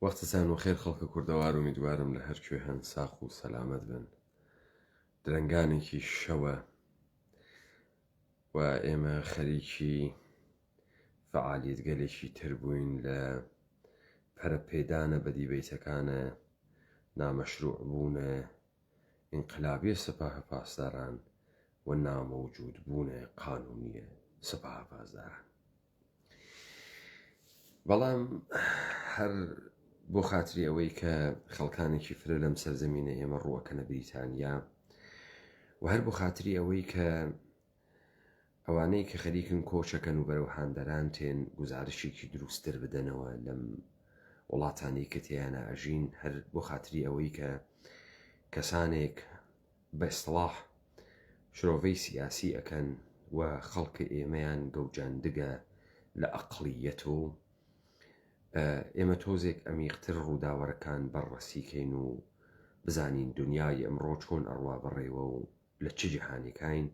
وەختتان و خێر خەڵکە کوردەوار و میدوارم لە هەرکوێ هەن ساق و سەلامەت بن. درەنگانێکی شەوە و ئێمە خەریکی فەعالیتگەلێکی تر بووین لە پەرەپێدانە بەدیبەیتەکانە نامەشروع بوونە ئینقلابیە سەپاهە پاسداران و نامەوجود بوونە قانونیە سەپاهە پاسداران. بەڵام هەر بۆ خاتری ئەوەی کە خەڵکانێکی فرە لەم سەرزەمینە ئێمە ڕووەکەنە بریتانیا و هەر بۆ خاتری ئەوەی کە ئەوانەی کە خەریکن کۆچەکەن و بەرەو هاندەران تێن گزارشێکی دروستتر بدەنەوە لەم وڵاتانی کە تیانە ئەژین، هەر بۆ خاتری ئەوەی کە کەسانێک بە ئیستلاح شرۆڤەی سیاسی ئەکەن و خەڵکی ئێمەیان گەوجاندگە لە ئەقلیەت و ئێمە تۆزێک ئەمیقتر ڕووداوەرەکان بەڕەسیکەین و بزانین دنیای ئەمڕۆ چۆن ئەڕوا بەڕێوە و لە چ جیهانێکین.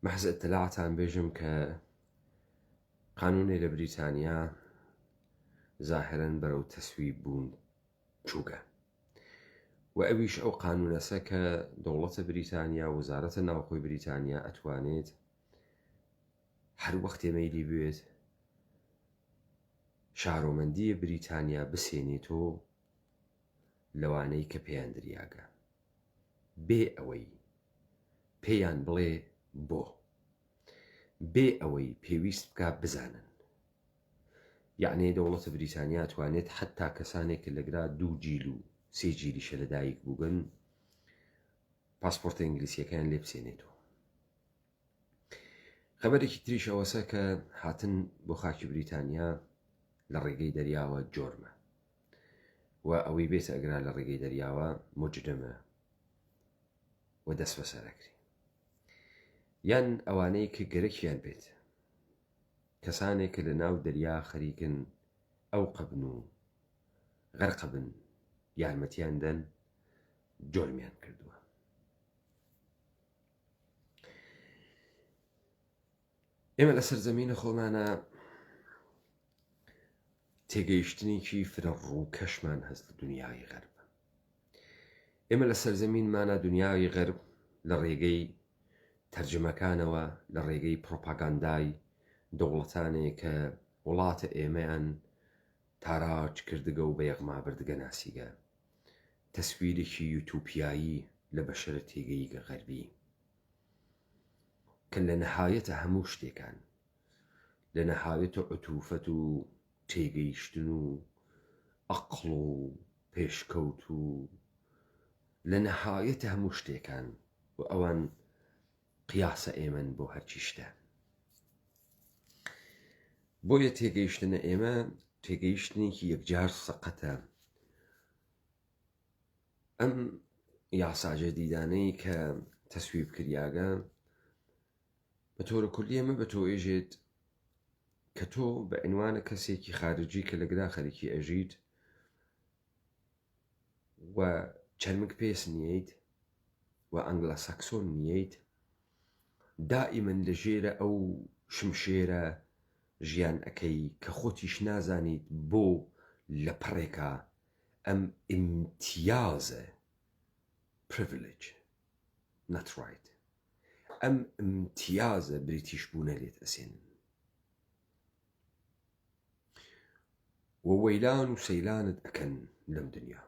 مەحز ئەتەلاعتان بێژم کە قانونێ لە بریتانیا زاهرەن بەرەو تەسویب بوون چووگە و ئەویش ئەو قانونەسە کە دەوڵەتە بریتانیا و وەزارەتە ناوخۆی بریتانیا ئەتوانێت هەر وەختێ مەیلی بوێت شارۆمەندیە بریتانیا بسێنێتەوە لەوانەی کە پێیان دریاگە بێ ئەوەی پێیان بڵێ بۆ، بێ ئەوەی پێویست بکە بزانن. یعنی دەوڵەتە بریتانیا توانێت حتا کەسانێک لەگرا 2 جیل و 3 جیلیشە لەدایک بووگن پاسپۆرتە ئینگلیسیەکان لێ بسێنێتەوە. خەبەرێکی تریش ئەوەسە کە هاتن بۆ خاکی بریتانیا لە ڕێگەی دەریاوە جۆرمە و ئەوەی بێتە ئەگرا لە ڕێگەی دەریاوە مجرمە و دەست بەسەرەکری، یان ئەوانەی کە گەرەکیان بێت کەسانێک لە ناو دەریا خەریکن ئەو قەبن و غەرقەبن یارمەتیان دەن جۆرمیان کردووە. ئێمە لە سەرزەمینە خۆمانە تێگەیشتنێکی فرە ڕوو کەشمان هەست لە دنیای غەرب. ئێمە لە سەرزەمینمانە دنیای غەرب لە ڕێگەی تەرجمەکانەوە، لە ڕێگەی پرۆپاگاندای دەوڵەتانێک کە وڵاتە ئێمەیان تاراج کردگە و بە یەغما بردگە ناسیگە، تەسویرێکی یوتوپیایی لە بەشەرە تێگەی غەربی کە لە نەهایەتە هەموو شتێکان، لە نەهایەتە عوتوفەت و تێگەیشتن و ئەقڵ و پێشکەوت و لە نەهایەتە هەموو شتێکان و ئەوان قیاسە ئێمەن بۆ هەرچی شتە. بۆیە تێگەیشتنە ئێمە تێگەیشتنێکی یەکجار سەقەتە. ئەم یاساجە دیدانەی کە تەسویب کریاگە بە تۆرە کوردی ئێمە بە تۆ ئێژێت کە تۆ بە عنوانە کەسێکی خارجی کە لەگرا خەریکی ئەژیت و چەرمک پێس نییت و ئەنگلە سەکسۆن نییت، دائیمەن لە ژێرە ئەو شمشێرە ژیان ئەەکەی کە خۆتیش نازانیت بۆ لە پڕێکە ئەم ئیمتیازە privilege not right، ئەم ئیمتیازە بریتیش بوونە لێت ئەسێنن و وەیلان و سەیلانت ئەکەن لەم دنیا.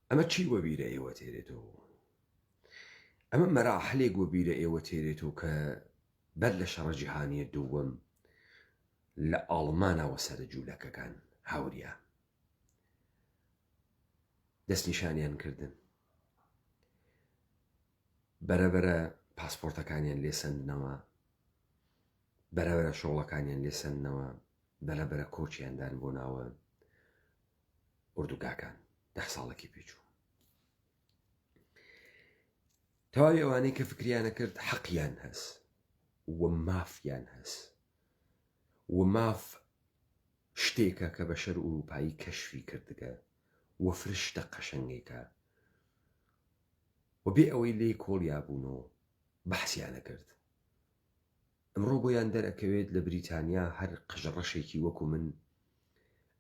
ئەمە چی وەبیرە ئێوە تێرێتەوە؟ ئەمە مەراحلێک وەبیرە ئێوە تێرێتەوە کە بەر لە شەڕە جیهانیە دووەم لە ئاڵمانەوە سەرە جوولەکەکان هاوریا دەستنیشانیان کردن، بەرەبەرە پاسپۆرتەکانیان لێسەندنەوە، بەرەبەرە شۆڵەکانیان لێسەندنەوە، بەرەبەرە کۆچیاندان بۆ ناوە ئوردوگاکان 10 ساڵێکی پێچوو. تەواوی ئەوانەی کە فکریانە کرد حەقیان هەست و مافیان هەست و ماف شتێکە کە بەشەر ئوروپایی کەشفی کردگە و فرشتە قەشەنگێکە و بێ ئەوەی لێی کۆڵیا بوونەوە بەحسیانە کرد ئەمڕۆ بۆیان دەرەکەوێت لە بریتانیا هەر قژڕەشێکی وەکو من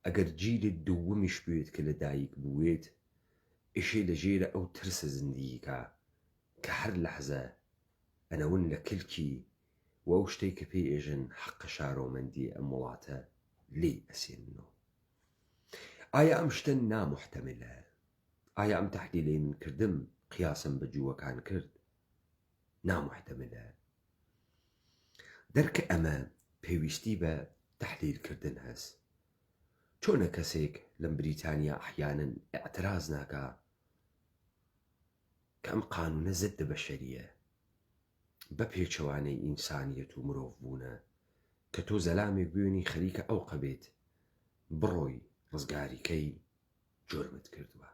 ئەگەر جیلت دووەمیش بوێت کە لە دایک بووێت ئیشێ لە ژێرە ئەو ترسە زیندگیکە کە هەر لەحزە ئەنەون لە کلکی و ئەو شتەی کە پێی ئێژن حەقە شارۆمەندی ئەم وڵاتە لێ ئەسێننەوە. ئایا ئەم شتە نامحتەملە؟ ئایا ئەم تەحلیلەی من کردم قیاسم بە جووەکان کرد؟ نامحتەملە. دەرکە ئەمە پێویستی بە تەحلیلکردن هەست. چۆنە کەسێک لەم بریتانیا ئەحیانن ئەعتراز ناکا کە ئەم قانونە زد بەشەریە بە پێچەوانەی ئینسانیەت و مرۆڤ بوونە کە تۆ زەلامێک بوێنی خەریکە ئەو قەبێت بڕۆی ڕزگاریکەی جۆرمت کردووە.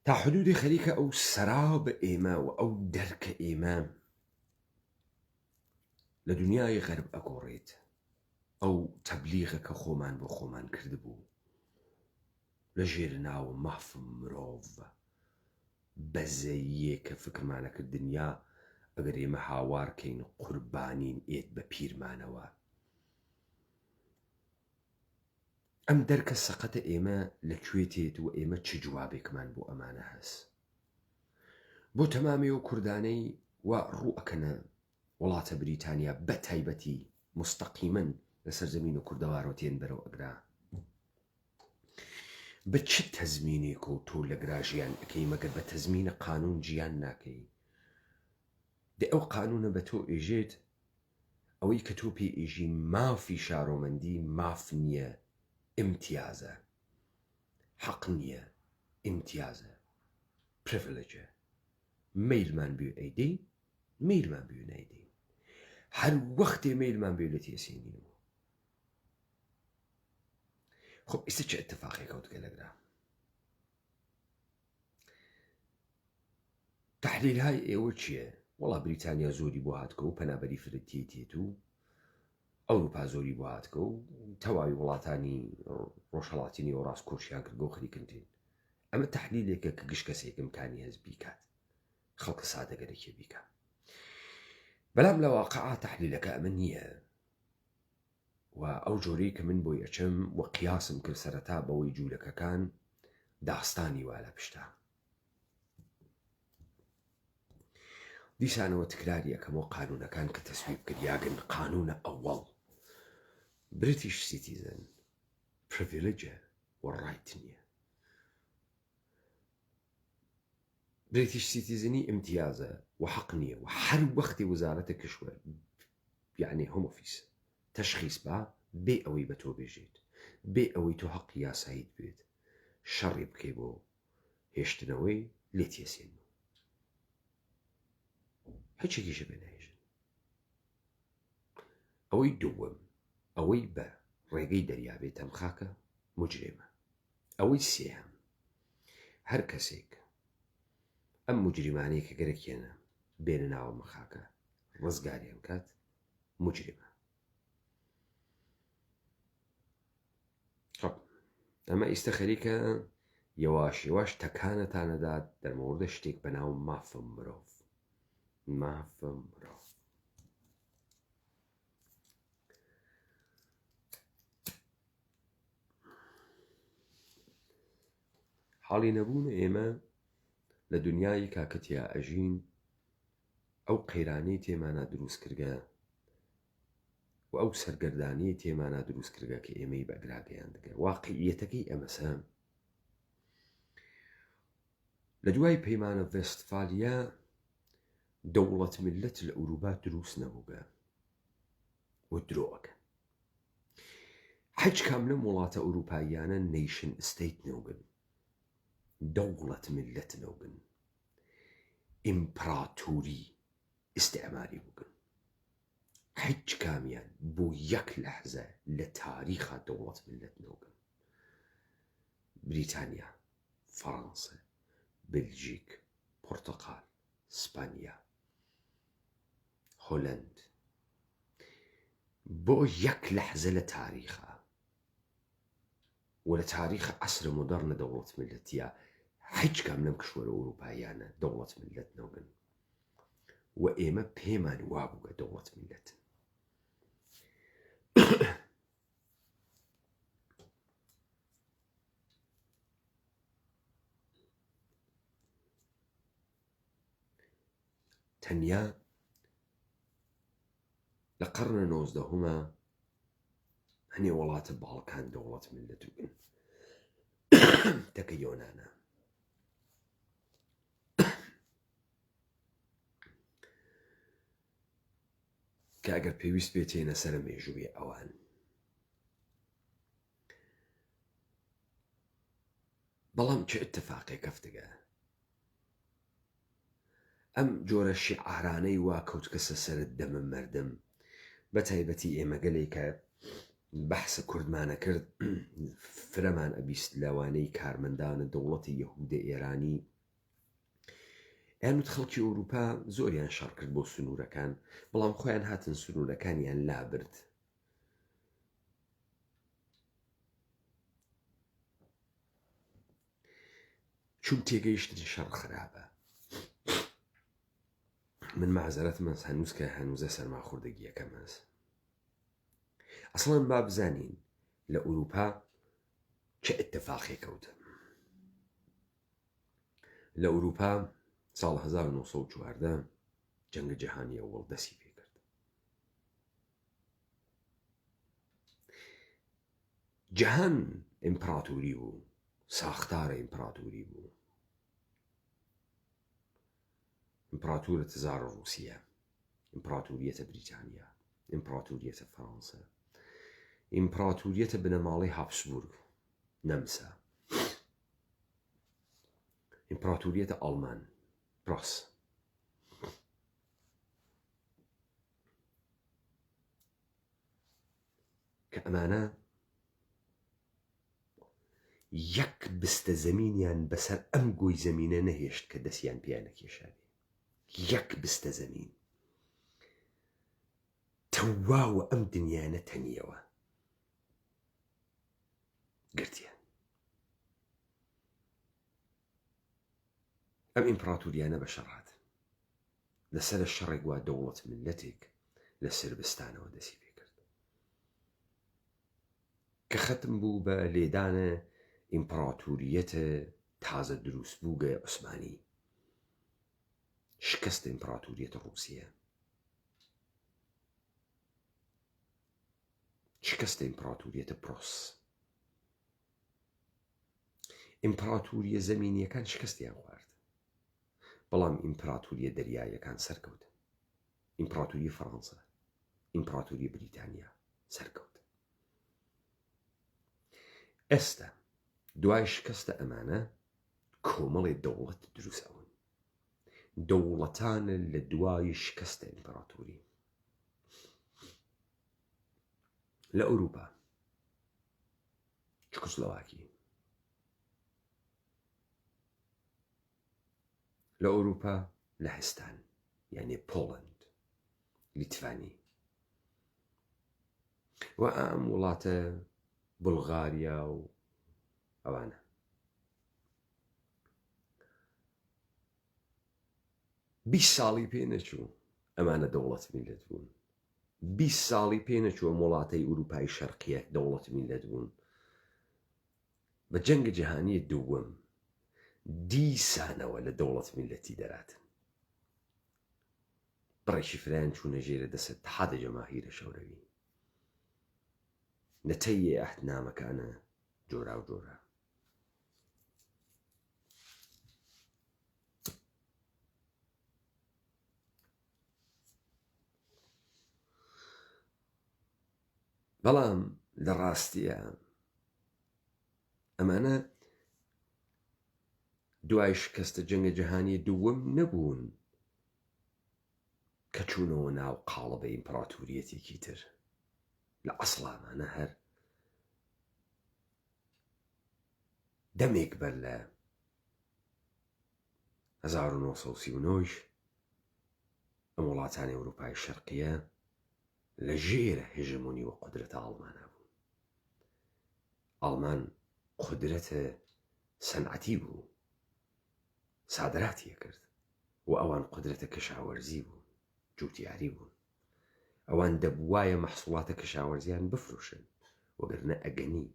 تا حدودی خەریکە ئەو سەرا بە ئێمە و ئەو دەرکە ئێمە لە دنیای غەرب ئەگۆڕێت. ئەو تەبلیغە کە خۆمان بۆ خۆمان کردبوو لە ژێر ناوە مافم مرۆڤ بەزەییە کە فکرمانە کرد دنیا ئەگەر ئێمە هاوارکەین قوربانین ئێت بە پیرمانەوە. ئەم دەرکە سەقەتە ئێمە لەکوێ تێت و ئێمە چ جوابێکمان بۆ ئەمانە هەست. بۆ تەمامێ و کوردانەی وا ڕوو ئەکەنە وڵاتە بریتانیا بە تایبەتی مستەقیمەن لەسەر زەمین و کوردەوارۆ تێن بەرەو ئەگرا. بە چ تەزمینێک و تۆ لە گراژیان ئەەکەی مەگەر بە تەزمینە قانون ژیان ناکەی؟ دە ئەو قانونە بە تۆ ئێژێت ئەوەی کە تۆ پێ ئێژی مافی شارۆمەندی ماف نییە، امتیازە، حەق نییە، امتیازە، پرڤیلێجە. میلمان بێ ئەیدەی، میلمان بێ نایدەی، هەر وەختێ میلمان بێ لە تێسێنینەوە. خب ئێستا چه اتفاقێک کەوتکە لەگرا؟ تەحلیلهای ئێوە چییە؟ وەڵا بریتانیا زۆری بۆ هاتکە و پەنابەری فرەتی تێت و ئەوروپا زۆری بۆ هاتکە و تەواوی وڵاتانی ڕۆژهەڵاتینی و ڕاست کۆشیان کردگە و خەریکردین. ئەمە تەحلیلێکە کە گشت کەسێک ئیمکانی هەست بیکات، خەڵکە سادەگەرێکی بیکات. بەڵام لە واقعا تەحلیلەکە ئەمە نییە و ئەو جۆرەی کە من بۆی ئەچم و قیاسم کرد سەرەتا بەوەی جوولەکەکان داستانی وا لە پشتا. دیسانەوە تکراری یەکەمەوە قانونەکان کە تەسویب کردیاگەن قانونە ئەوەڵ بریتیش سیتیزن پرڤیلێجە و ڕایت نییە. بریتیش سیتیزنی امتیازە و حەق نییە و هەر وەختی وزارەتە کشوەر یعنی هۆم ئۆفیس تەشخیص با بێ ئەوەی بە تۆ بێژێت، بێ ئەوەی تۆ حەقی یاساییت بێت شەڕی بکەی بۆ هێشتنەوەی لێ تێسێنەوە. هیچێکیشە بێ ناهێژن. ئەوەی دووەم، ئەوەی بە ڕێگەی دەریابێت ئەم خاکە موجرێمە. ئەوەی سێهەم، هەر کەسێک ئەم موجریمانەیە کە گەرەکێنە بێنە ناوە مەخاکە ڕزگاریان کات موجرێمە. ئەمە ئیستا خەریکە یەواش یەواش تەکانەتانەدات دەرمەوردە شتێک بە ناو مافم مرۆڤ. مافم مرۆڤ حاڵی نەبوونە ئێمە لە دنیای کاکەتیا ئەژین ئەو قەیرانەی تێمانە دروست کردگە و ئەو سەرگەردانەی تێمانە دروست کردگە کە ئێمەی بەگراگەیان دەگە. واقعیەتەکەی ئەمەسە لە دوای پەیمانە ڤێستفالیا دەوڵەت میلەت لە ئەوروپا دروست نەبووگە و درۆەکە. هیچ کام لەم وڵاتە ئەوروپاییانە نیشن ئستەیت نەوگن، دەوڵەت میلەت نەوگن، ئیمپراتوری ئیستعماری بووگن. هیچ کامیان بۆ یەک لەحزە لە تاریخا دەوڵەت میلەت نەوگن. بریتانیا، فەڕەنسا، بلژیک، پۆرتەقال، سپانیا، هۆلەند بۆ یەک لەحزە لە تاریخە و لە تاریخە عەسرە مۆدەڕنە دەوڵەت میلەتیە هیچ کام لەم کشوەرە ئەوروپاییانە دەوڵەت میلەت نەبن و ئێمە پێمان وابوو کە دەوڵەت میلەتن. تەنیا لە قەرنە 19ەمە هەنێ وڵاتە باڵکان دەوڵەت میلەت بوون تەکە یۆنانە. کە ئەگەر پێویست بێتێنە سەرە مێژووی ئەوان. بەڵام چه اتفاقێک ئەفتگە ئەم جۆرە شیعارانەی وا کەوت کەسە سەرت دەمە مەردم بە تایبەتی ئێمە گەلێک کە بەحسە کوردمانە کرد فرەمان ئەبیست لەوانەی کارمەندانە دەوڵەتی یەهودە ئێرانی یانوت خەڵکی ئەوروپا زۆریان شەڕ کرد بۆ سنوورەکان، بەڵام خۆیان هاتن سنوورەکانیان لابرد. چون تێگەیشتن شەڕ خراپە. من معزەرەتمە هەنووز کە هەنووزە سەرماخوردەگیەکەم هەست. ئەسڵەن با بزانین لە ئەوروپا چه اتفاقی کەوتە. لە ئەوروپا ساڵ 1914 جەنگە جیهانی ئەووەڵ دەستی پێ کرد. جیهان ئیمپراتوری بوو، ساختارە ئیمپراتوری بوو. ئیمپراتورەتە زارە ڕووسیە، ئیمپراتوریەتە بریتانیا، ئیمپراتوریەتە فەڕەنسا، ئیمپراتوریەتە بنەماڵەی هابسبورگ نەمسا، ئیمپراتوریەتە ئەڵمان پرۆس. کە ئەمانە یەک بستە زەمینیان بەسەر ئەم گۆی زەمینە نەهێشت کە دەستیان پێیان نەکێشابێ. یەک بستە زەمین تەواوە ئەم دنیانە تەنیەوە گرتیان. ئەم ئیمپراتوریانە بە شەڕات لەسەر شەڕێک وا دەوڵەت ملەتێک لە سربستانەوە دەستی پێ کرد کە ختم بوو بە لێدانە ئیمپراتوریەتە تازە دروست بووگە عوسمانی، شکست ئیمپراتوریەتە ڕووسیە، شکست ئیمپراتوریەتە پرۆس. ئیمپراتوریە زەمینیەکان شکستیان خوارد، بەڵام ئیمپراتوریە دەریایەکان سەرکەوت. ئیمپراتوریە فەڕەنسا، ئیمپراتوریە بریتانیا سەرکەوت. ئێستا دوای شکستە ئەمانە کۆمەڵێ دەوڵەت دروست ئەون، دەوڵەتانە لە دوای شکستە ئیمپراتوری. لە ئەوروپا چکسلۆواکی، لە ئەوروپا لەهستان یعنی پۆڵەند، لیتڤانی و ئەم وڵاتە بولغاریا و ئەوانە. بیست ساڵی پێ نەچوو ئەمانە دەوڵەت میلەت بوون. 20 ساڵی پێ نەچوو ئەم وڵاتەی ئوروپای شەرقیە دەوڵەت میلەت بوون. بە جەنگە جیهانی دووەم دیسانەوە لە دەوڵەت میلەتی دەراتن. بڕێکی فرایان چوونە ژێرە دەسە اتحادە جەماهیرە شەوروی. نەتەیە ئەحدنامەکانە جۆرا و جۆرا. بەڵام لە ڕاستیە ئەمانە دوای شکستە جەنگە جیهانی دووەم نەبوون کە چوونەوە ناو قاڵبە ئیمپراتوریەتێکی تر. لە ئەسڵامانە هەر دەمێک بەر لە 1939 ئەم وڵاتانی ئەوروپای شەرقیە لە ژێرە هێژمۆنی و قودرەتە ئاڵمانە بوو. ئاڵمان قودرەتە سەنعەتی بوو، سادراتی کرد و ئەوان قودرەتە کشاوەرزی بوون، جوتیاری بوون. ئەوان دەبوایە مەحسوڵاتە کشاوەرزیان بفرۆشن، وەگەرنە ئەگەنی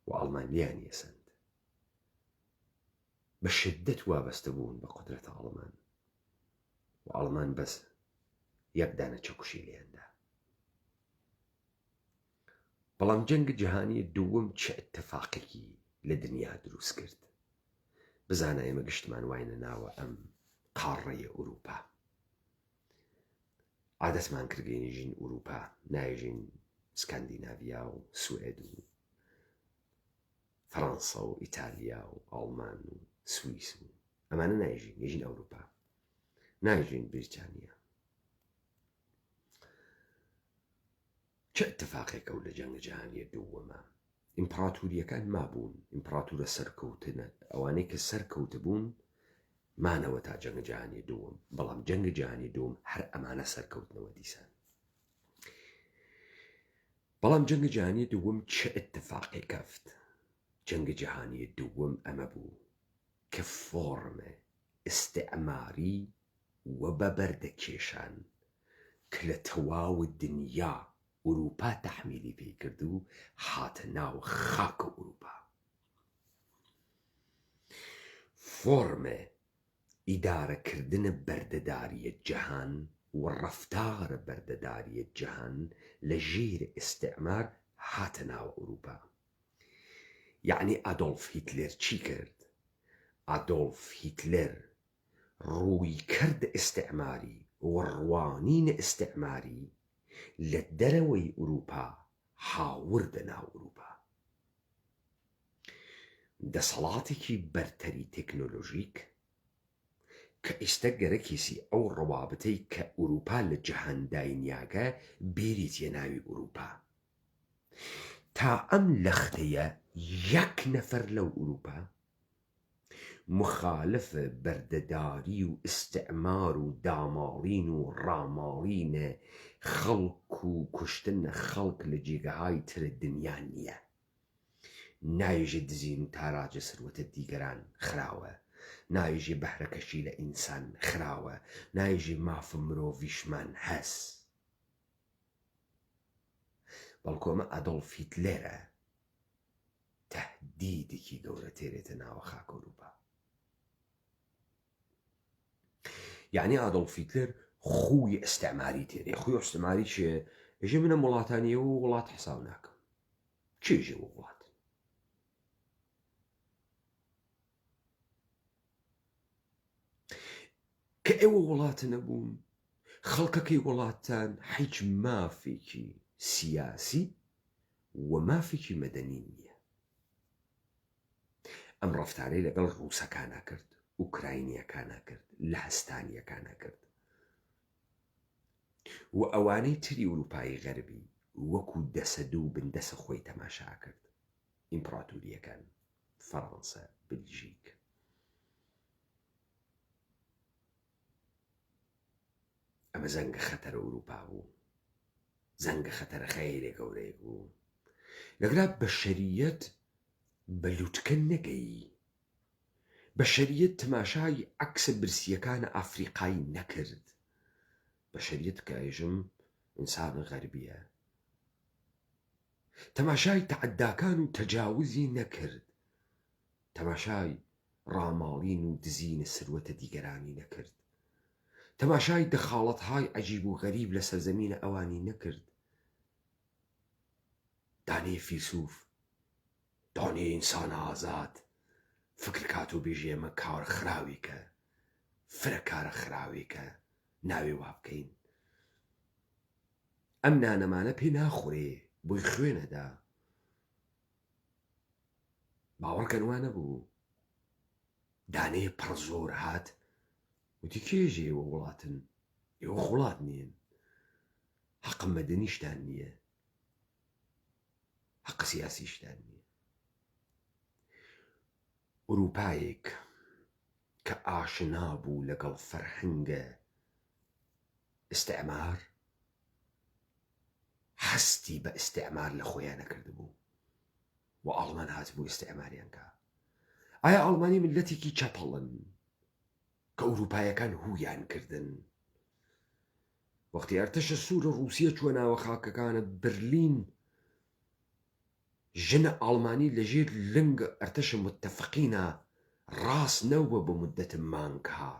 و ئەڵمان لیانی ئەسەند. بە شدت وابەستە بوون بە قودرەتە ئەڵمان و ئەڵمان بەس یەک دانە چەکوشی لێندا. بەڵام جەنگی جیهانی دووەم چه ئەتتەفاقێکی لە دنیا دروست کرد. بزانە ئێمە گشتمان واینە ناوە ئەم قاڕەیە ئوروپا. عادەتمان کردگەینی ژین ئوروپا، نایژین سکاندیناڤیا و سوئێد و فەڕەنسا و ئیتالیا و ئەڵمان و سویس و ئەمانە نایژین، یەژین ئەوروپا، نایژین بریتانیا. چه ئەتتەفاقێکە و لە جەنگە جیهانیە دووەمە ئیمپراتوریەکان مابوون، ئیمپراتورە سەرکەوتنە، ئەوانەی کە سەرکەوتە بوون مانەوە تا جەنگە جیهانی دووەم. بەڵام جەنگە جیهانی دووەم هەر ئەمانە سەرکەوتنەوە دیسان. بەڵام جەنگە جیهانی دووەم چه ئەتتەفاقێک کەفت؟ جەنگە جیهانی دووەم ئەمە بوو کە فۆرمە ئستعماری وە بەبەردەکێشان کە لە تەواو دنیا ئوروپا تەحمیلی پێی کرد و هاتە ناو خاکە ئوروپا. فۆرمە ئیدارەکردنە بەردەداریە جەهان و ڕەفتارە بەردەداریە جەهان لە ژێر ئستعمار هاتە ناو ئوروپا. یعنی ئادۆڵف هیتلێر چی کرد؟ ئادۆڵف هیتلێر ڕووی کردە ئستعماری و ڕوانینە ئستعماری لە دەرەوەی ئوروپا هاوردە ناو ئوروپا. دەسەڵاتێکی بەرتەری تێکنۆلۆژیک کە ئێستا گەرەکیسی ئەو ڕەوابەتەی کە ئوروپا لە جەهاندای نیاگە بێریتیە ناوی ئوروپا. تا ئەم لەختەیە یەک نەفەر لەو ئوروپا مخالفە بەردەداری و ئستعمار و داماڵین و ڕاماڵینە خەڵک و کوشتنە خەڵک لە جێگەهای ترە دنیا نییە. نایژێ دزین و تاراجە سروەتە دیگەران خراوە، نایژێ بەهرەکەشی لە ئینسان خراوە، نایژێ مافە مرۆڤیشمان هەس. بەڵکو ئەمە ئادۆڵف هیتلێرە تەهدیدێکی گەورە تێرێتە ناوە خاکە ئوروپا. یعنی ئادۆڵف هیتلێر خوی ئەستعماری تێرێ. خوی ئەستعماری چیە؟ ئێژێ منە وڵاتانیە و وڵات حساب ناکەم. چێژێ وڵات؟ کە ئێوە وڵاتە نەبوون، خەڵکەکەی وڵاتان هیچ مافێکی سیاسی و مافێکی مەدەنی نییە. ئەم ڕەفتارەی لەگەڵ ڕووسەکانە کرد، ئوکراینیەکانە کرد، لەهستانیەکانە کرد و ئەوانەی تری ئوروپای غەربی وەکو دەسەد و بندەسە خۆی تەماشا کرد. ئیمپراتوریەکان، فەڕەنسا، بلژیک. ئەمە زەنگە خەتەرە ئوروپا بوو، زەنگە خەتەرە خەیرێ گەورەیەک بوو. لەگرا بەشەریەت بە لووتکە نەگەی، بەشەریەت تەماشای عەکسە برسیەکانە ئافریقایی نەکرد. بەشەریەت کە ئێژم ئینسانە غەربیە، تەماشای تەعەداکان و تەجاوزی نەکرد، تەماشای ڕاماڵین و دزینە سروەتە دیگەرانی نەکرد، تەماشای دەخاڵەتهای عەجیب و غەریب لە سەرزەمینە ئەوانی نەکرد. دانەیە فیلسوف، دانەیە ئینسانە ئازاد فکر کات و بێژێ ئەمە کارە خراوێکە، فرە کارە خراوێکە، ناوێ وا بکەین. ئەم نانەمانە پێ ناخورێ، بۆی خوێنەدا. باوەڕکەن وا نەبوو. دانەیە پڕ زۆر هات وتی کێژێ ئێوە وڵاتن؟ ئێوە وڵات نین، حەقە مەدەنیشتان نییە، حەقە سیاسیشتان نییە. ئوروپایەک کە ئاشنا بوو لەگەڵ فەرهەنگە ئستعمار، هەستی بە ئستعمار لە خۆیان نەکرد بوو و ئاڵمان هات بوو ئستعماریان کە. ئایا ئەڵمانی ملەتێکی چەپەڵن؟ ئەوروپایەکان هویان کردن. وەختی ئەرتەشە سوورە ڕووسیە چووە ناوە خاکەکانە برلین، ژنە ئاڵمانی لەژێر لنگ ئەرتەشە متتەفەقینە ڕاست نەوبە بە مدەتە مانگها،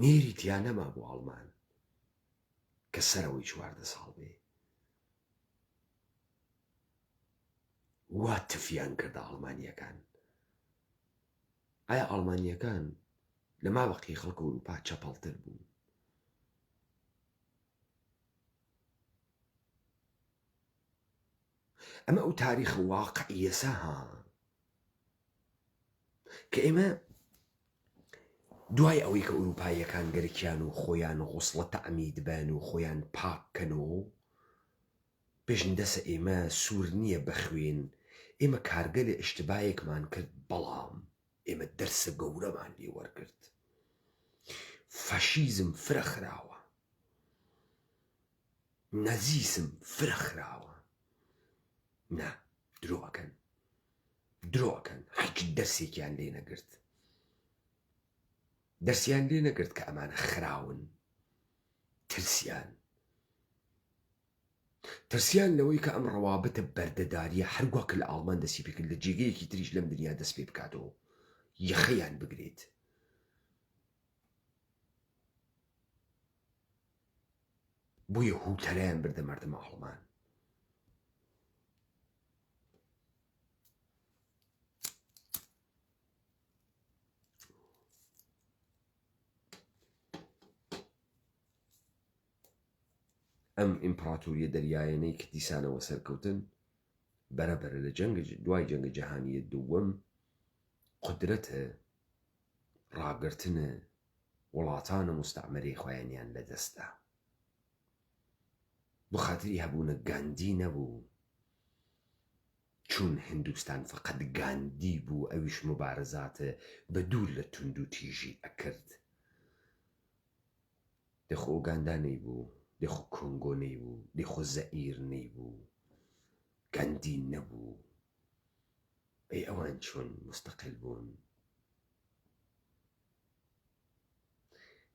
نێری تیا نەما بۆ ئاڵمان کە سەرەوەی 14 ساڵ بێ. وا تفیان کردە ئاڵمانیەکان. ئایا ئاڵمانیەکان لە مابەقی خەڵکە ئەوروپا چەپەڵتر بوون؟ ئەمە ئەو تاریخە واقعیەسە ها کە ئێمە دوای ئەوەی کە ئەوروپایەکان گەرکیان و خۆیان غوسڵە تەعمید بن و خۆیان پاککەنەوە، پێشن دەسە ئێمە سوور نییە بەخوێن، ئێمە کارگەلە ئشتبایەکمان کرد، بەڵام ئێمە دەرسە گەورەمان لێ وەرگرت. فەشیزم فرەخراوە، نەزیسم فرەخراوە. نا، درۆکەن هیچ دەرسێکیان لێ نەگرت. دەرسیان لێ نەگرت کە ئەمانە خراون. ترسیان لەوەی کە ئەم ڕەوابەتە بەردەداریە هەرگواکە لە ئاڵمان دەستی پێکرد لە جێگەیەکی تریش لەم دنیا دەست پێ بکاتەوە، یەخەیان بگرێت. بۆیە هوتەرەیان بردە مەردەمە ئاڵمان. ئەم ئیمپراتۆریە دەریایانەی کە دیسانەوە سەرکەوتن بەرەبەرە لە دوای جەنگە جەهانیە دووەم قودرەتە ڕاگرتنە وڵاتانە مستەعمەرەی خۆیانیان لەدەستدا. بۆ خاتری هەبوونە گاندی نەبوو، چون هندوستان فقط گاندی بوو، ئەویش مبارەزاتە بە دوور لە تونند و تیژی ئەکرد. دەخۆ ئوگاندا نەیبوو، دەخۆ کۆنگۆ نەیبوو، دەخۆ زەئیر نەیبوو، گاندی نەبوو. ئەی ئەوان چۆن مستەقل بوون؟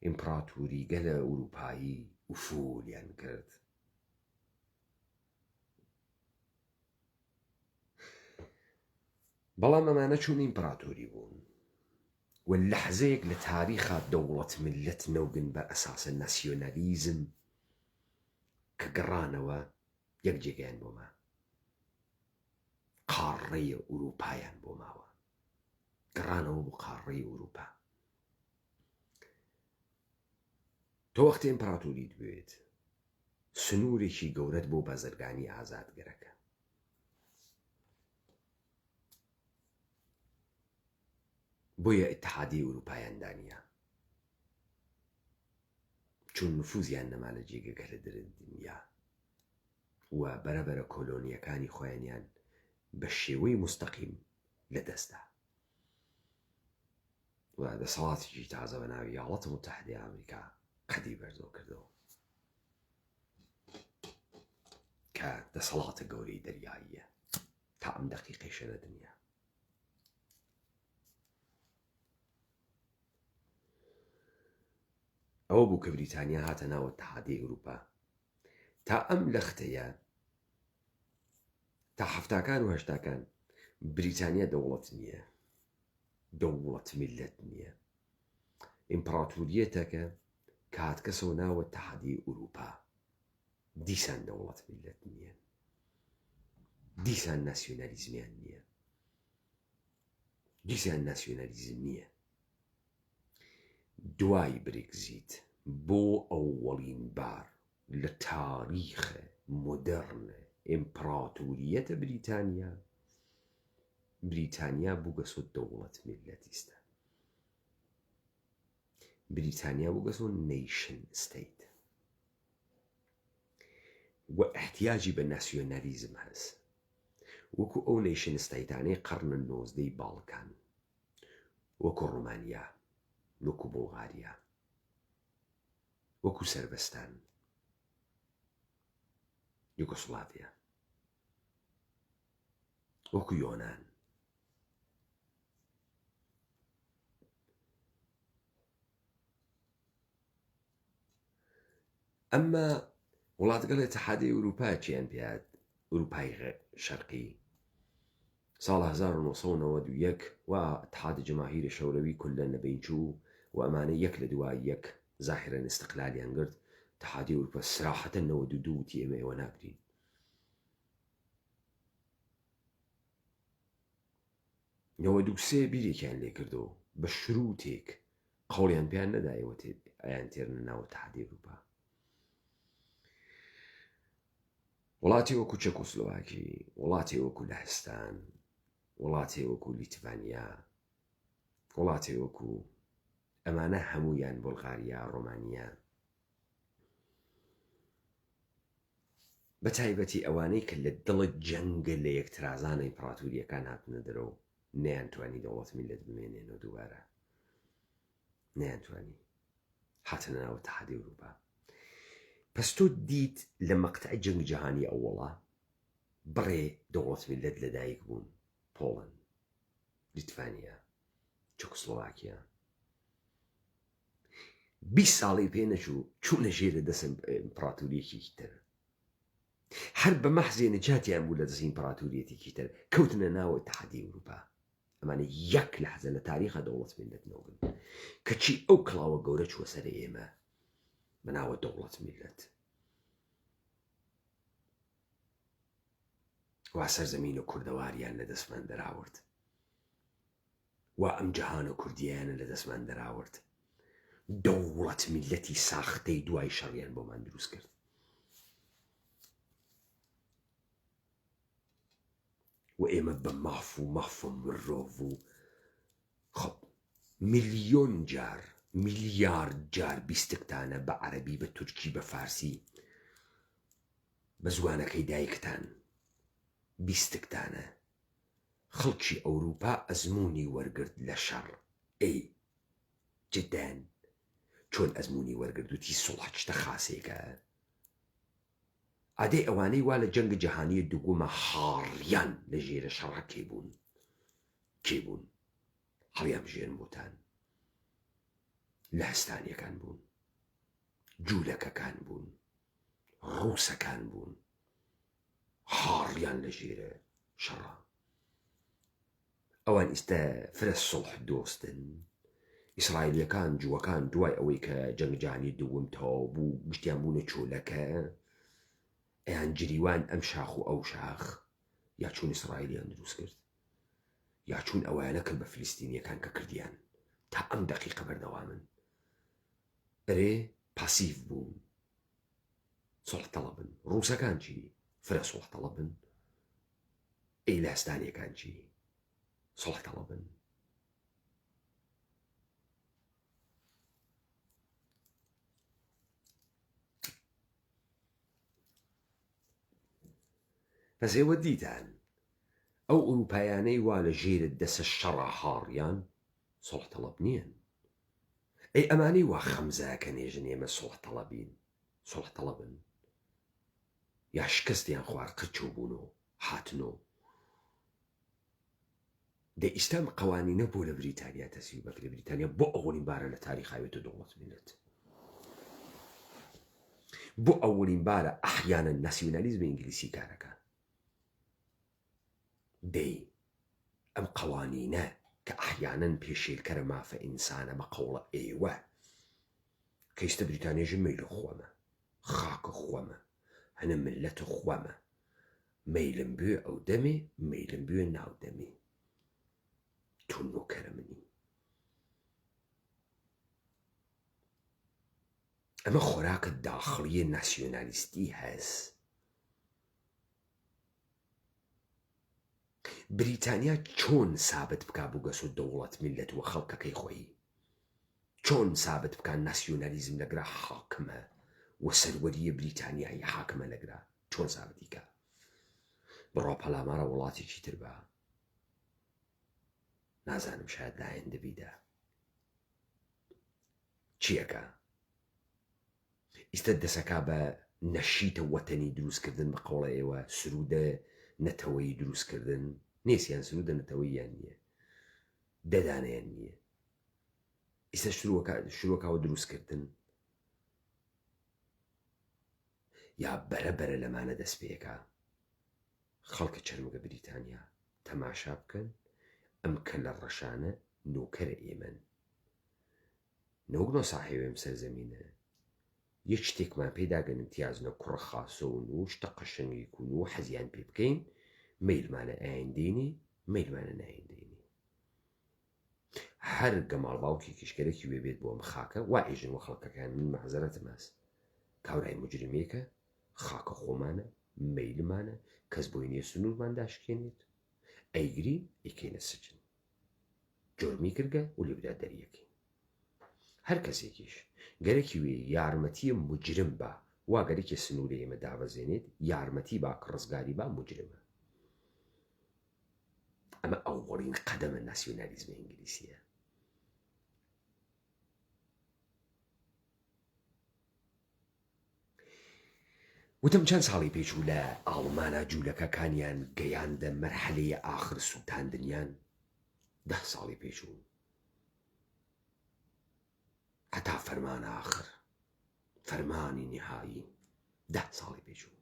ئیمپراتۆری گەلە ئەوروپایی ئوفولیان کرد. بەڵام ئەمانە چون ئیمپراتۆری بوون و لەحزەیەک لە تاریخا دەوڵەت ملت نەوگن بە ئەساسە ناسیۆنالیزم کە گەڕانەوە یەک جێگەیان بۆ ما، قاڕەیە ئوروپایان بۆ ماوە، گەڕانەوە بۆ قاڕەی ئوروپا. تۆ وەختی ئیمپراتۆریت بوێت سنوورێکی گەورەت بۆ بازرگانی ئازادگەرەکە. بۆیە ئیتحادیە ئوروپایان دانیە، چون نفوزیان نەما لە جێگەکە لە دنیا و بەرەبەرە کۆلۆنیەکانی خۆیانیان بە شێوەی مستەقیم لەدەستدا و دەسەڵاتێکی تازە بە ناوی ویڵاتە متحدەی ئەمریکا قەدی بەرزۆ کردەوە کە دەسەڵاتە گەورەی دەریاییە تا ئەم دەقیقەیشە لە دنیا. ئەوە بوو کە بریتانیا هاتە ناو ئیتحادیە ئەوروپا. تا ئەم لەختەیە، تا هەفتاکان و هەشتاکان بریتانیا دەوڵەت نییە، دەوڵەت میلەت نییە، ئیمپراتۆریەتەکە کە هاتکەسەوە ناوە ئیتحادیە ئەوروپا. دیسان دەوڵەت میلەت نییە، دیسان ناسیۆنالیزمیان نییە، دیسان ناسیۆنالیزم نییە. دوای برێکزیت بۆ ئەووەڵین بار لە تاریخە مۆدەرنە ئیمپراتۆریەتە بریتانیا بووگەسۆ دەوڵەت میلەتیستە. بریتانیا بووگەسۆ نیشن ستەیت و احتیاجی بە ناسیۆنالیزم هەست، وەکو ئەو نیشن ستەیتانەی قەرنە 19ی باڵکان، وەکو ڕۆمانیا، وەکو بوڵغاریا، وەکو سەربەستان، یوگۆسڵاڤیا، وەکو یۆنان. ئەمما وڵاتگەڵ اتحادیە ئەوروپا چیان پێات ئەوروپای شەرقی ساڵ 1991 و اتحادی جەماهیری شەوروی کولەن لەبینچوو و ئەمانە یەک لە دوای یەک زاهرەن استقلالیان گرت. اتحادی ئەوروپا سراحەتە 92 وتی ئێمە ئێوە ناگرین. نەوە دووسێ بیرێکیان لێ کردەوە بە شروتێک قەوڵیان پیان نەدایەوە ئەیان تێرنە ناو اتحادی ئەوروپا. وڵاتی وەکو چەکۆسلۆڤاکی، وڵاتی وەکو لەهستان، وڵاتی وەکو لیتڤانیا، وڵاتی وەکو ئەمانە هەموویان بولغاریا، ڕۆمانیا، بە تایبەتی ئەوانەی کە لە دڵت جەنگە لە یەکترازانە ئیمپراتوریەکان هاتنە دەرەوە نەیانتوانی دەوڵەت میلەت بمێنێنەوە دووبارە، نەیانتوانی هاتنە ناو اتحادی ئەوروپا. پس تۆ دیت لە مەقتەعی جەنگ جەهانی ئەووەڵا بڕێ دەوڵەت میلەت لەدایک بوون، پۆڵەند، لیتڤانیا، چەکۆسلۆڤاکیا، 20 ساڵی پێ نەچوو چوونە ژێرە دەست ئیمپراتوریەکێکی تر، هەر بە مەحزێ نەجاتیان بوو لە دەست ئیمپراتوریەتێکی تر کەوتنە ناو اتحادی ئەوروپا. ئەمانە یەک لەحزە لە تاریخە دەوڵەت میلەت نەوەن کەچی ئەو کڵاوە گەورە چوە سەر ئێمە بەناوە دەوڵەت میلەت. وا سەرزەمین و کوردەواریان لە دەستمان دەراورد، وا ئەم جەهانە کوردیانە لە دەستمان دەراورد. دەوڵەت میلەتی ساختەی دوای شەڕیان بۆمان دروست کرد. و ئێمە بە ماف و مرۆڤ و خەڵ میلیۆن جار میلیارد جار بیستکتانە بە عەرەبی، بە تورکی، بە فارسی، بە زوانەکەی دایکتان بیستکتانە خەڵکی ئەوروپا ئەزموونی وەرگرت لە شەڕ. ئەی جدەن چۆن ئەزموونی وەرگرت وتی سوڵح شتە خاسێکە. ئادەی ئەوانەی وا لە جەنگ جەهانی دووەمە هاڕیان لە ژێرە شەڕە کێ بوون؟ هەڵیان بژێن بۆتان لەهستانیەکان بوون، جوولەکەکان بوون، ڕووسەکان بوون، هاڕیان لە ژێرە شەڕە. ئەوان ئێستا فرە سوڵح دۆستن. ئیسرائیلیەکان جووەکان دوای ئەوەی کە جەنگ جەهانی دووەم تەواو بوو گشتیان بوونە چۆلەکە، ئەیان جریوان ئەم شاخ و ئەو شاخ یا چۆن ئیسرائیلیان دروست کرد یا چۆن ئەوانە کرد بە فلیستینیەکان کە کردیان تا ئەم دەقیقە بەردەوامن. ئەرێ پاسیف بوون، سوڵح تەڵەبن. ڕووسەکان چی؟ فرە سوڵح تەڵەبن. ئەی لەهستانیەکان چی؟ سوڵح تەڵەبن. پس ئێوە دیتان ئەو ئەوروپایانەی وا لە ژێرە دەسە شەڕە هاڕیان سوڵح تەڵەب نییەن. ئەی ئەمانەی وا خەمزاکە نێژن ئێمە سوڵح تەڵەبین، سوڵح تەڵەبن. یا شکستیان خوارد قرچۆ بوونەوە هاتنەوە. دە ئیسلام قەوانینە بۆ لە بریتانیا تەسویب بکرێ. بریتانیا بۆ ئەوەڵین بارە لە تاریخاوێتە دەوڵەت میلەت، بۆ ئەوەڵین بارە ئەحیانە ناسیۆنالیزمی ئینگلیسی کارەکە. دەی ئەم قەوانینە کە ئەحیانەن پێشێلکەرە مافە ئینسانە بە قەوڵە ئێوە کە ئێستا بریتانیاژە مەیلە خۆمە، خاکە خۆمە، هەنە ملەتە خۆمە، مەیلم بوێ ئەو دەمێ، مەیلم بوێ ناو دەمێ، تۆ نۆکەرە منی. ئەمە خۆراکە داخڵیە ناسیۆنالیستی هەست. بریتانیا چۆن سابت بکا بووگەس و دەوڵەت میلەت و خەڵکەکەی خۆی، چۆن سابت بکان ناسیۆنالیزم لەگرا حاکمە و سەروەریە بریتانیایی حاکمە لەگرا، چۆن سابتیکە؟ بڕۆ پەلامارە وڵاتێکی تر بە نازانم شاید لایەن دەبیدا چیەکە؟ ئیستا دەسەکا بە نەشیتە وەتەنی دروستکردن بە قەوڵە ئێوە، سرودە نەتەوەی دروستکردن، نێسیان سرودە نەتەوەییان نییە، دەدانیان نییە. ئیستا شروعکاوە دروستکردن یا بەرەبەرە لەمانە دەست پێکە خەڵکە چەرمگە بریتانیا تەماشا بکەن ئەم کە لە ڕەشانە نۆکەرە ئێمەن نەوەگنۆ ساحێوێم سەرزەمینە یەک شتێکمان پێداگەن امتیازنە کوڕە خاسۆون و شتە قەشەنگێکون و حەزیان پێ بکەین مەیلمانە ئایندێنی مەیلمانە نایندێنی هەر گەماڵ باوکی کشکەرێکی وێ بێت بۆ ئەم خاکە وا ئێژن و خەڵکەکان من مەحزەرەتم هەست کاورای مجرمێکە خاکە خۆمانە مەیلمانە کەس بۆی نییە سنوورمان داشکێنێت ئەیگری ئیکەینە سجن جۆرمی کردگە و لێبدا دەریەکەین هەر کەسێکیش گەرەکی وێ یارمەتیە مجرم بە وا گەرێکی سنوورە ئێمە دابەزێنێت یارمەتی با ڕزگاری با مجرمە ئەمە ئەووەڵین قەدەمە ناسیۆنالیزمە ئینگلیسیە وتم چەند ساڵی پێچوو لە ئاڵمانە جوولەکەکانیان گەیاندە مەرحەلەیە ئاخر سووتاندنیان 10 ساڵی پێچوو هەتا فەرمانە ئاخر فەرمانی نهایی 10 ساڵی پێچوو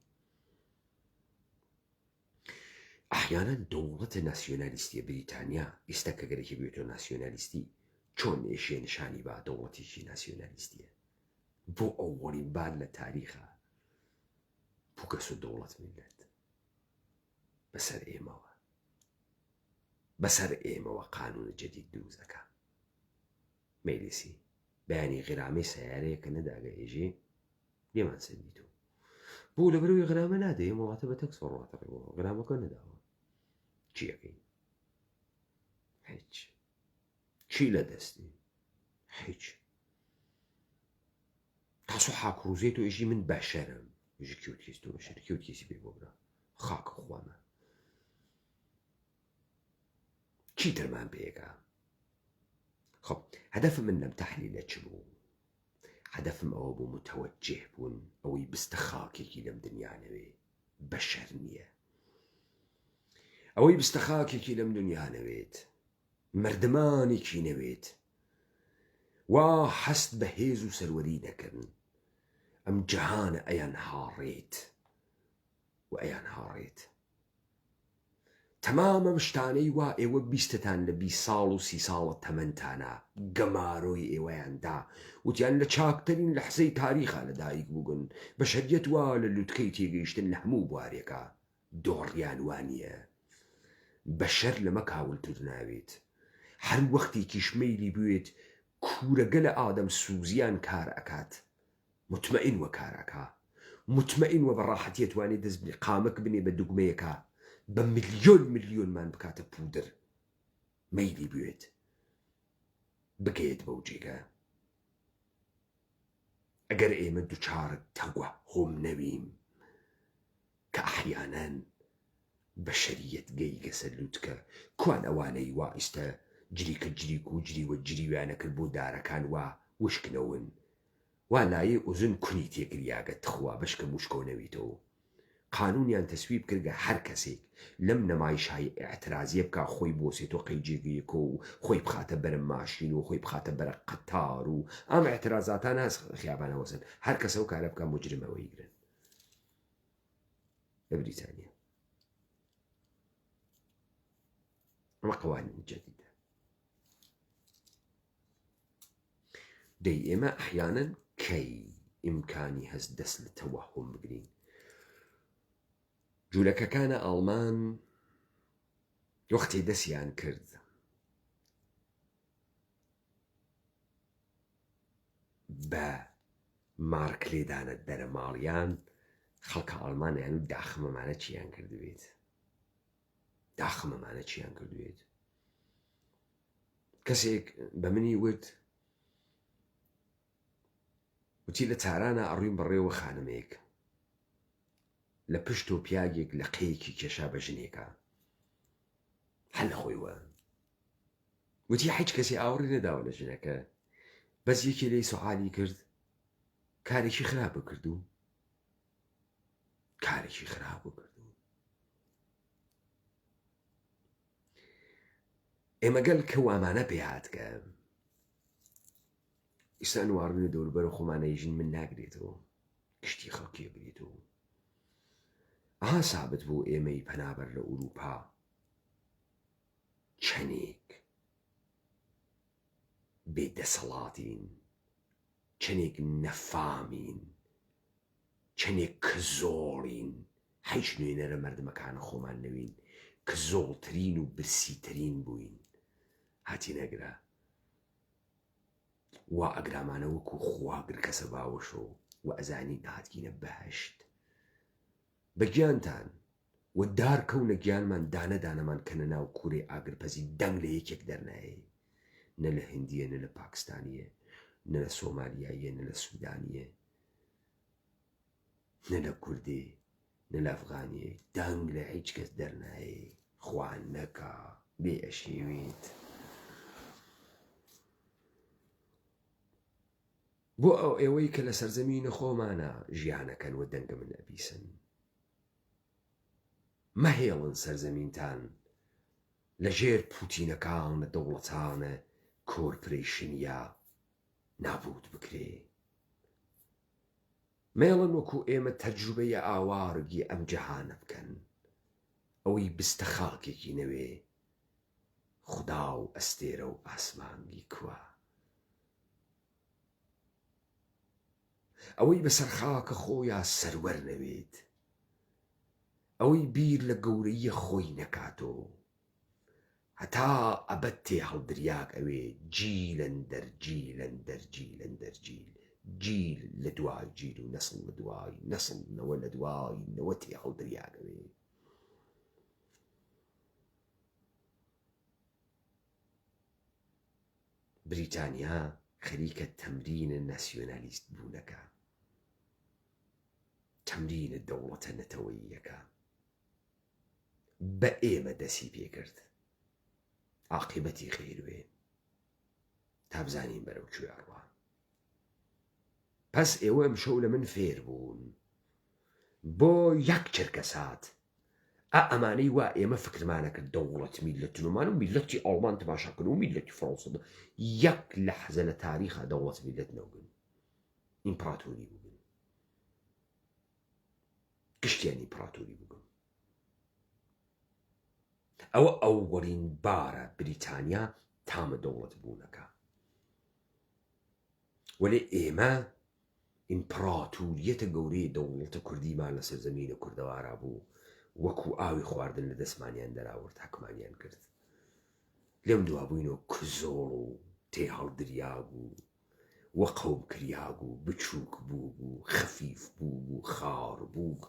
ئەحیانە دەوڵەتە ناسیۆنالیستی بریتانیا ئێستا کە گەرێکی بێتۆ ناسیۆنالیستی چۆن ئێشێ نشانی با دەوڵەتێکی ناسیۆنالیستیە بۆ ئەووەڵین بار لە تاریخە بووکەس و دەوڵەت میلەت بەسەر ئێمەوە قانونە جەدید دروستەکە مەیلیسی بەیانی غرامەی سەیارەیە کە نەداگە هێژێ لێمان سەندیتۆ بۆ لە بەرەوەی غرامە نادەیە وڵاتە بە تەکس ڕاتەڕێەوە غرامەکە نەداوە چیەکەین هیچ چی لە دەستی هیچ تاسو حاکڕوزێت و ئێژی من بەشەرم ژی کیوت کێسی تۆ بەشەر کیوت کێسی پێ بۆ برا خاکە خوامە چی ترمان پێیەکە خب هەدەفم من لەم تەحلیلە چ بوو هەدەفم ئەوە بوو متەوەجه بوون ئەوەی بستە خاکێکی لەم دنیانەوێ بەشەر نییە ئەوەی بستە خاکێکی لەم دنیانەوێت مردمانێکی نەوێت وا حەست بە هێز و سەروەری دەکەن ئەم جەهانە ئەیان هاڕێت و ئەیان هاڕێت تەمام ئەم شتانەی وا ئێوە بیستتان لە 20 ساڵ و 30 ساڵە تەمەنتانە گەمارۆی ئێوەیاندا وتیان لە چاکترین لەحزەی تاریخە لەدایک بووگن بەشەریەت وا لە لووتکەی تێگەیشتن لە هەموو بوارێکە دۆڕیان وانییە بەشەر لەمە کاولتر ناوێت هەر وەختێکی شمەیلی بوێت کوورەگە لە ئادەم سووزیان کار ئەکات مطمئن وە کارەکە مطمئن وە بەڕاحەتی توانێت دەست قامک بنێ بە دوگمەیەکە بە ملیۆنمان بکاتە پودر مەیلی بوێت بگەیت بەو جێگە ئەگەر ئێمە دووچارە تەوە هۆم نەویم کە ئەحیانەن بەشەریەت گەیگە سەر لووتکە کوان ئەوانەی وا ئێستا جریکە جریک و جریوە جریویانە کرد بۆ دارەکان وا وشکنەون وا لایە ئوزن کونی تێگریاگە تخوا بەشکە موشکۆنەویتەوە قانونیان تەسویب کردگە هەر کەسێک لەم نەمایشای ئەعترازیە بکە خۆی بۆسێتەوە قەیجێگەیەکە و خۆی بخاتە بەرە ماشین و خۆی بخاتە بەرە قەتار و ئەم ئەعترازاتان هەست خیابانەوەسن هەر کەسە و کارە بکە مجرمەوەی گرن لە بریتانیا ئەمە قوانین جەدیدە دەی ئێمە ئەحیانەن کەی ئیمکانی هەست دەست لە تەوەهم بگرین جوولەکەکانە ئاڵمان وەختی دەستیان کرد بە مارکلێدانە دەرە ماڵیان خەڵکە ئاڵمانیان و داخمەمانە چیان کردوێت کەسێک بە منی وتی لە تارانە ئەڕووین بەڕێوە خانمەیەک لە پشت و پیاگێک لە قەیەکی کێشا بە ژنێکە هەر لە خۆیوە وتی هیچ کەسی ئاوڕی نەداوە لە ژنەکە بەس یەکێ لێی سوعالی کرد کارێکی خراپە کردو ئێمە گەل کە وامانە پێهاتکە ئێستا نواڕنە دەوروبەرە خۆمانەی ژن من ناگرێتەوە کشتی خەڵکی بگرێتەوە ئەها سابت بوو ئێمەی پەنابەر لە ئوروپا چەندێک بێدەسەڵاتین، چەندێک نەفامین، چەندێک کزۆڵین، هیچ نوێنەرە مەردمەکانە خۆمان نەوین کە زۆڵترین و برسیترین بووین. هاتی نەگرە وا ئەگرامانە وەکو خواگر کەسە باوەشۆ و ئەزانین هاتگینە بەهەشت بە گیانتان و دارکەونە گیانمان دانە دانەمان کەنە ناو کوورێ ئاگرپەزی دەنگ لە یەکێک دەرنایە، نە لە هندیە، نە لە پاکستانیە، نە لە سۆمالیایە، نە لە سوودانیە، نە لە کوردێ، نە لە ئەفغانیە، دەنگ لە هیچ کەس دەرنایە، خوان نەکا بێ ئەشێوێت. بۆ ئەو ئێوەی کە لە سەرزەمینە خۆمانە ژیانەکەن و دەنگە من ئەبیسن، مەهێڵن سەرزەمینتان لە ژێر پوتینەکانە دەوڵەتانە کۆرپۆریشنیا نابوت بکرێ. مێڵن وەکو ئێمە تەجروبەیە ئاوارگی ئەم جەهانە بکەن، ئەوەی بستە خاکێکی نەوێ خودا و ئەستێرە و ئاسمانگی کووە، ئەوەی بەسەر خاکە خۆیان سەروەر نەوێت، ئەوەی بیر لە گەورەیە خۆی نەکاتۆ، هەتا ئەبەت تێ هەڵدریاک ئەوێ جیلەن دەرجیلەن دەرجیلەن دەرجیل، جیل لە دوای جیل و نەسڵ لە دوای نەسڵ، نەوە لە دوای نەوە تێ هەڵدریاک ئەوێ. بریتانیا خەریکە تەمرینە ناسیۆنالیست بوونەکە، تەمرینە دەوڵەتە نەتەوەییەکە، بە ئێمە دەسی پێکرد، عاقبەتی خێروێ تا بزانین بەرەو کوێ ئەڕوا. پس ئێوە ئەمشەو لە من فێر بوون بۆ یەک چرکە سات ئەمانەی وا ئێمە فکرمانە کرد دەوڵەت میلەتنمان و میلەتی ئەڵمان تەماشاکردن و میلەتی فڕەنسا یەک لەحزە لە تاریخە دەوڵەت میلەت نەبوون، ئیمپراتۆری بوون، گشتیان ئیمپراتۆری بوون. ئەوە ئەووەڵین بارە بریتانیا تامە دەوڵەت بوونەکە، وەلێ ئێمە ئیمپراتۆریەتە گەورەی دەوڵەتە کوردیمان لە سەرزەمینە کوردەوارا بوو، وەکو ئاوی خواردن لە دەستمانیان دەراورد، حکمانیان کرد. لێم دوا بووینەوە کزۆڵ و تێ هەڵدریاگ و وە قەوم کریاگ و بچووک بوو بوو، خەفیف بوو بوو، خار بوو.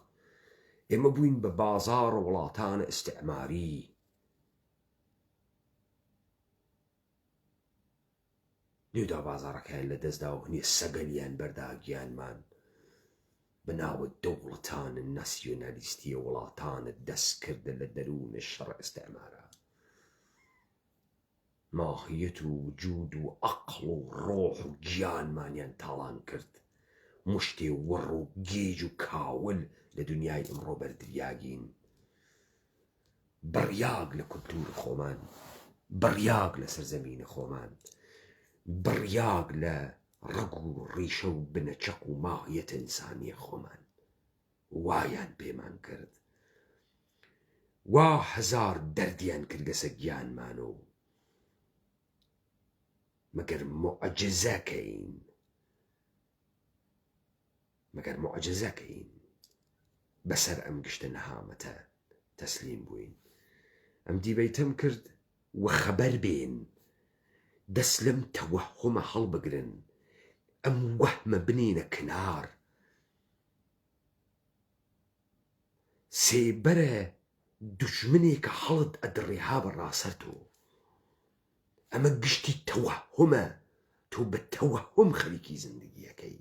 ئێمە بووین بە بازاڕە وڵاتانە ئیستعماری، نێودا بازاڕەکەیان لە دەستدا و هەنێ سەگەلیان بەردا گیانمان بەناوە دەوڵەتانە ناسیۆنالیستیە وڵاتانە دەستکردە لە دەروونە شەڕ ئیستعمارە. ماهیەت و وجود و عەقڵ و ڕۆح و گیانمانیان تاڵان کرد، مشتێ وەڕ و گێج و کاول لە دنیای ئەمڕۆ بەردریاگین. بڕیاگ لە کولتوری خۆمان، بڕیاگ لە سەرزەمینە خۆمان، بڕیاگ لە ڕگ و ڕیشە و بنەچەق و ماهیەت ئینسانیە خۆمان وایان پێمان کرد، وا هەزار دەردیان کردگەسە گیانمانە و مەگەر مۆعجزەکەین بەسەر ئەم گشتە نەهامەتە تەسلیم بووین. ئەم دیبەیتم کرد و خەبەر بێن، دەست لەم تەوەهومە هەڵبگرن، ئەم وەهمە بنینە کنار، سێبەرە دوژمنێکە هەڵت ئەدڕێها بەڕاسەر تۆ. ئەمە گشتی تەوەهومە، تۆ بە تەوەهم خەریکی زندگیەکەی.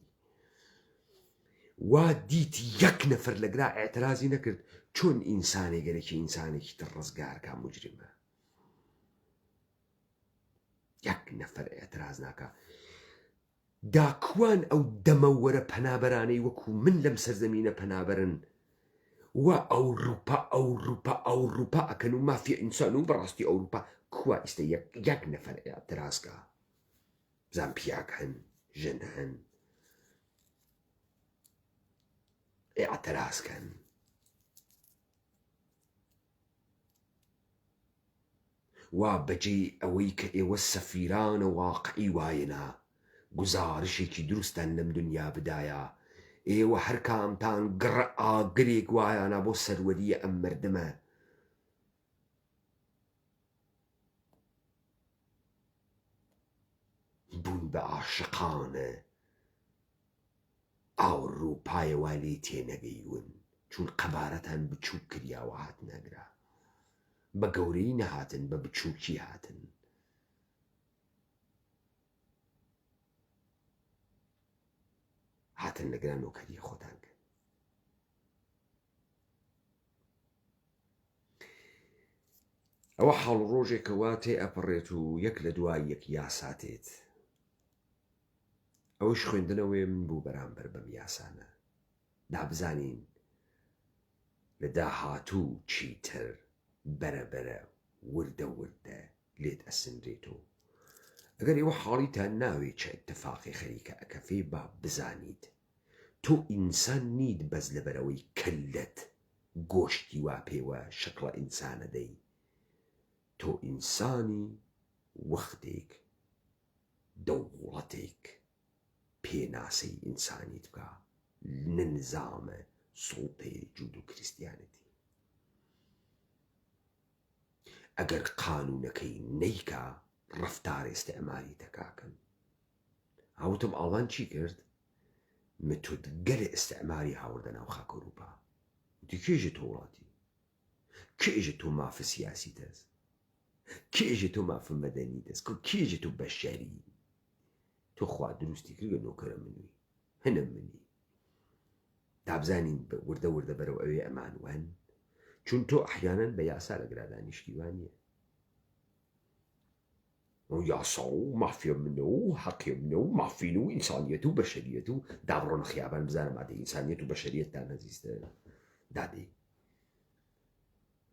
وا دیتی یەک نەفەر لەگرا ئێترازی نەکرد چۆن ئینسانێگەرێکی ئینسانێکی تر ڕزگارکە موجرمە، یەک نەفەر ئێتراز ناکە. داکوان ئەو دەمەوەرە پەنابەرانەی وەکو من لەم سەرزەمینە پەنابەرن وا ئەوروپا ئەکەن و مافیە ئینسان و بەڕاستی ئەوروپا کوا ئیستا یەک نەفەر ئێترازکە. بزان پیاک هەن، ژن هەن، ئێعترازکەن. وا بەجێ ئەوەی کە ئێوە سەفیرانە واقعی وایەنا گزارشێکی دروستان لەم دنیا بدایە ئێوە هەر کامتان گڕە ئاگرێک وایانە بۆ سەروەریە ئەم مردمە بوون بە عاشقانە ئاوڕوو پایەوا لێ تێنەگەیون چون قەبارەتان بچووک کریاوە هات نەگرا بە گەورەی نەهاتن بە بچووکی هاتن هاتن لەگران نۆکەری خۆتان کرد ئەوە حاڵ ڕۆژێکەوە تێ ئەپەڕێت و یەک لە دوای یەک یاساتێت ئەوش خوێندنەوەی من بوو بەرامبەر بەم یاسانە دابزانین لە داهاتوو چیتر بەرەبەرە وردە وردە لێت ئەسنرێتەوە ئەگەر ئێوە حاڵیتان ناوێت چه ئەتەفاقی خەریکە ئەکەفێ با بزانیت تۆ ئینسان نیت بەس لەبەرەوەی کەللت گۆشتی وا پێوە شەکڵە ئینسانە دەی تۆ ئینسانی وەختێک دەوڵەتێک پێناسەی ئینسانیت بکە نظامە سوڵتەی جود و کریسیانەتی ئەگەر قانونەکەی نەیکا ڕەفتار ئێستعماری تەکاکەن هاوتم ئاڵان چی کرد متود گەلێ ئێستعماری هاوردە ناو خاک ئەوروپا وتی کێژە تۆ وڵاتی کێژە تۆ مافە سیاسی دەست کێژە تۆ مافە مەدەنی دەست کێژە تۆ بەشەری تۆ خوا دروستی کردگە نۆکەرە منوی هەنە منی دابزانین وردە وردە بەرەو ئەوێ ئەمانوان چون تۆ ئەحیانەن بە یاسا لەگرا دانیشتیوان نییە یاسا و مافیە منە و حەقێ منە و مافین و ئینسانیەت و بەشەریەت و دابڕۆنە خیابان بزانم ئادەی ئینسانیەت و بەشەریەتتان نەزیستە دادێ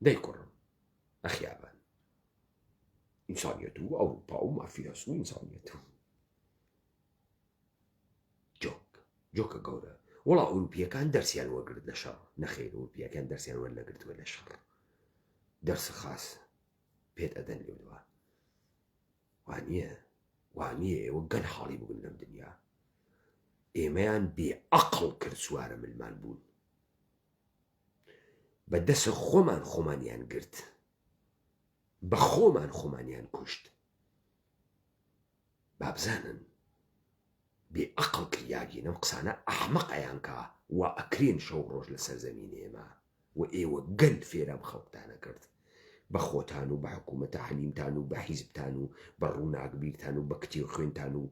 دەی کوڕم ئەخیابان ئینسانیەت و ئەوروپا و مافیاس و ئینسانیەت و جۆکە گەورە وەڵا ئەوروپیەکان دەرسیان وەرگرت لە شەڕ نەخێر ئەوروپیەکان دەرسیان وەرنەگرتووە لە شەڕ دەرسە خاص پێت ئەدەن لێوە وانییە ئێوە گەن حاڵی بوون لەم دنیا ئێمەیان بێ عەقڵ کرد سوارە ملمان بوون بە دەسە خۆمانیان گرت بە خۆمانیان کوشت بابزانن بێ عەقڵ کریاگی نەم قسانە ئەحمەقەیان کا وا ئەکرێن شەو ڕۆژ لە سەرزەمین ئێمە و ئێوە گەن فێرەم خەڵکتانە کرد بە خۆتان و بە حکوومەتە حەلیمتان و بە حیزبتان و بە ڕووناکبیرتان و بە کتێب خوێنتان و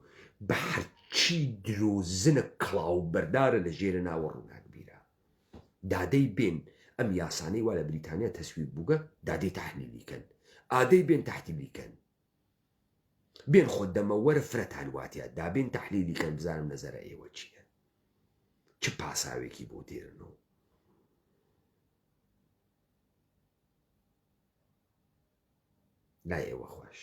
بە هەرچی درۆزنە کڵاو بەردارە لە ژێرە ناوە ڕووناکبیرە دادەی بێن ئەم یاسانەی وا لە بریتانیا تەسویب بووگە دادەی تەحلیلیکەن ئادەی بێن تەحتیلیکەن بێن خۆ دەمە وەرە فرەتان واتیا دابێن تەحلیلیکەن بزانم نەزەرە ئێوە چییە چ پاساوێکی بۆ دێرنەوە لا ئێوە خۆش